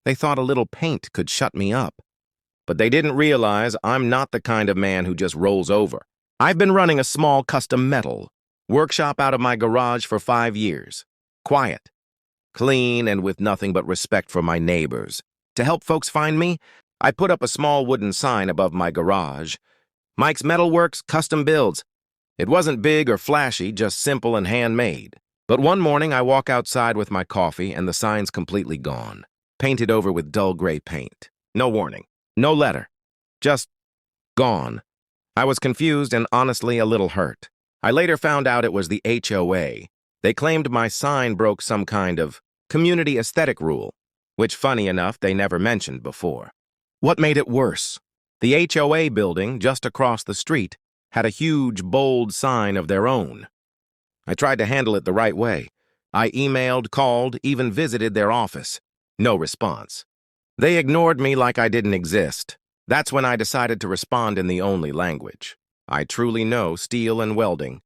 They thought a little paint could shut me up. But they didn't realize I'm not the kind of man who just rolls over. I've been running a small custom metal workshop out of my garage for 5 years. Quiet, clean, and with nothing but respect for my neighbors. To help folks find me, I put up a small wooden sign above my garage. Mike's Metalworks Custom Builds. It wasn't big or flashy, just simple and handmade. But one morning I walk outside with my coffee and the sign's completely gone. Painted over with dull gray paint. No warning. No letter. Just gone. I was confused and honestly a little hurt. I later found out it was the HOA. They claimed my sign broke some kind of community aesthetic rule, which, funny enough, they never mentioned before. What made it worse? The HOA building, just across the street, had a huge, bold sign of their own. I tried to handle it the right way. I emailed, called, even visited their office. No response. They ignored me like I didn't exist. That's when I decided to respond in the only language I truly know: steel and welding.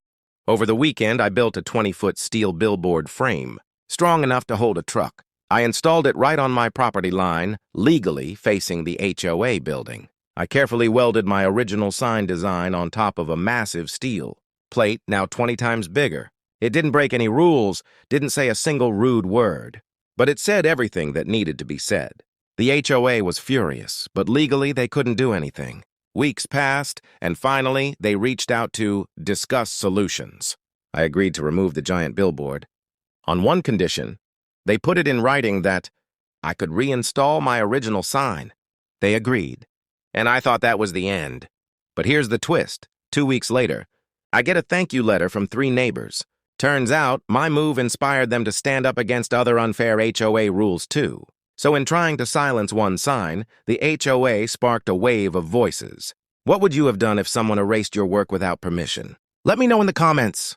Over the weekend, I built a 20-foot steel billboard frame, strong enough to hold a truck. I installed it right on my property line, legally facing the HOA building. I carefully welded my original sign design on top of a massive steel plate, now 20 times bigger. It didn't break any rules, didn't say a single rude word, but it said everything that needed to be said. The HOA was furious, but legally they couldn't do anything. Weeks passed, and finally they reached out to discuss solutions. I agreed to remove the giant billboard. On one condition, they put it in writing that I could reinstall my original sign. They agreed, and I thought that was the end. But here's the twist. 2 weeks later, I get a thank you letter from 3 neighbors. Turns out, my move inspired them to stand up against other unfair HOA rules too. So in trying to silence one sign, the HOA sparked a wave of voices. What would you have done if someone erased your work without permission? Let me know in the comments.